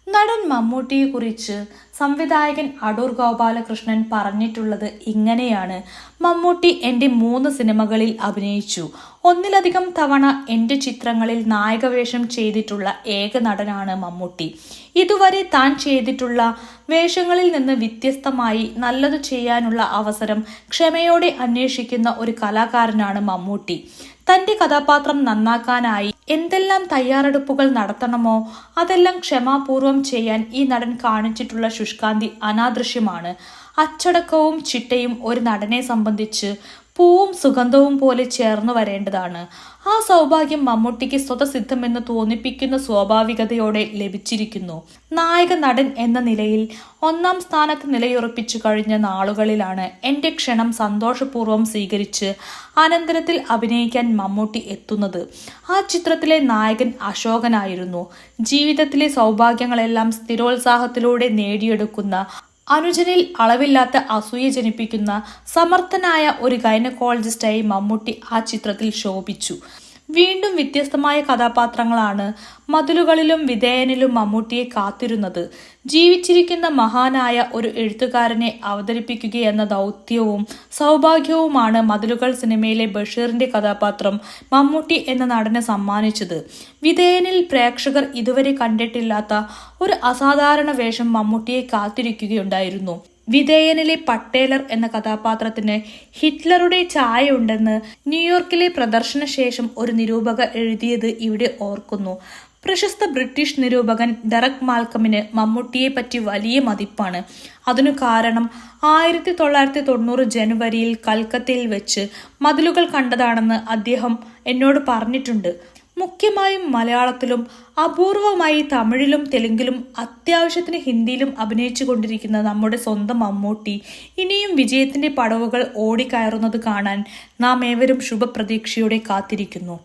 നടൻ മമ്മൂട്ടിയെക്കുറിച്ച് സംവിധായകൻ അടൂർ ഗോപാലകൃഷ്ണൻ പറഞ്ഞിട്ടുള്ളത് ഇങ്ങനെയാണ്. മമ്മൂട്ടി എൻ്റെ 3 സിനിമകളിൽ അഭിനയിച്ചു. ഒന്നിലധികം തവണ എൻ്റെ ചിത്രങ്ങളിൽ നായകവേഷം ചെയ്തിട്ടുള്ള ഏക നടനാണ് മമ്മൂട്ടി. ഇതുവരെ താൻ ചെയ്തിട്ടുള്ള വേഷങ്ങളിൽ നിന്ന് വ്യത്യസ്തമായി നല്ലത് ചെയ്യാനുള്ള അവസരം ക്ഷമയോടെ അന്വേഷിക്കുന്ന ഒരു കലാകാരനാണ് മമ്മൂട്ടി. തന്റെ കഥാപാത്രം നന്നാക്കാനായി എന്തെല്ലാം തയ്യാറെടുപ്പുകൾ നടത്തണമോ അതെല്ലാം ക്ഷമാപൂർവം ചെയ്യാൻ ഈ നടൻ കാണിച്ചിട്ടുള്ള ശുഷ്കാന്തി അനാദൃശ്യമാണ്. അച്ചടക്കവും ചിട്ടയും ഒരു നടനെ സംബന്ധിച്ച് പൂവും സുഗന്ധവും പോലെ ചേർന്നു വരേണ്ടതാണ്. ആ സൗഭാഗ്യം മമ്മൂട്ടിക്ക് സ്വതസിദ്ധമെന്ന് തോന്നിപ്പിക്കുന്ന സ്വാഭാവികതയോടെ ലഭിച്ചിരിക്കുന്നു. നായക നടൻ എന്ന നിലയിൽ 1-ാം സ്ഥാനത്ത് നിലയുറപ്പിച്ചു കഴിഞ്ഞ നാളുകളിലാണ് എൻ്റെ ക്ഷണം സന്തോഷപൂർവ്വം സ്വീകരിച്ച് അനന്തരത്തിൽ അഭിനയിക്കാൻ മമ്മൂട്ടി എത്തുന്നത്. ആ ചിത്രത്തിലെ നായകൻ അശോകനായിരുന്നു. ജീവിതത്തിലെ സൗഭാഗ്യങ്ങളെല്ലാം സ്ഥിരോത്സാഹത്തിലൂടെ നേടിയെടുക്കുന്ന, അനുജനിൽ അളവില്ലാത്ത അസൂയ ജനിപ്പിക്കുന്ന സമർത്ഥനായ ഒരു ഗൈനക്കോളജിസ്റ്റായി മമ്മൂട്ടി ആ ചിത്രത്തിൽ ശോഭിച്ചു. വീണ്ടും വ്യത്യസ്തമായ കഥാപാത്രങ്ങളാണ് മതിലുകളിലും വിധേയനിലും മമ്മൂട്ടിയെ കാത്തിരുന്നത്. ജീവിച്ചിരിക്കുന്ന മഹാനായ ഒരു എഴുത്തുകാരനെ അവതരിപ്പിക്കുകയെന്ന ദൗത്യവും സൗഭാഗ്യവുമാണ് മതിലുകൾ സിനിമയിലെ ബഷീറിന്റെ കഥാപാത്രം മമ്മൂട്ടി എന്ന നടന് സമ്മാനിച്ചത്. വിധേയനിൽ പ്രേക്ഷകർ ഇതുവരെ കണ്ടിട്ടില്ലാത്ത ഒരു അസാധാരണ വേഷം മമ്മൂട്ടിയെ കാത്തിരിക്കുകയുണ്ടായിരുന്നു. വിധേയനിലെ പട്ടേലർ എന്ന കഥാപാത്രത്തിന് ഹിറ്റ്ലറുടെ ഛായ ഉണ്ടെന്ന് ന്യൂയോർക്കിലെ പ്രദർശനശേഷം ഒരു നിരൂപക എഴുതിയത് ഇവിടെ ഓർക്കുന്നു. പ്രശസ്ത ബ്രിട്ടീഷ് നിരൂപകൻ ഡെറക് മാൽക്കമിന് മമ്മൂട്ടിയെ പറ്റി വലിയ മതിപ്പാണ്. അതിനു കാരണം 1990 ജനുവരിയിൽ കൽക്കത്തയിൽ വെച്ച് മതിലുകൾ കണ്ടതാണെന്ന് അദ്ദേഹം എന്നോട് പറഞ്ഞിട്ടുണ്ട്. മുഖ്യമായും മലയാളത്തിലും അപൂർവമായി തമിഴിലും തെലുങ്കിലും അത്യാവശ്യത്തിന് ഹിന്ദിയിലും അഭിനയിച്ചു കൊണ്ടിരിക്കുന്ന നമ്മുടെ സ്വന്തം മമ്മൂട്ടി ഇനിയും വിജയത്തിന്റെ പടവുകൾ ഓടിക്കയറുന്നത് കാണാൻ നാം ഏവരും ശുഭപ്രതീക്ഷയോടെ കാത്തിരിക്കുന്നു.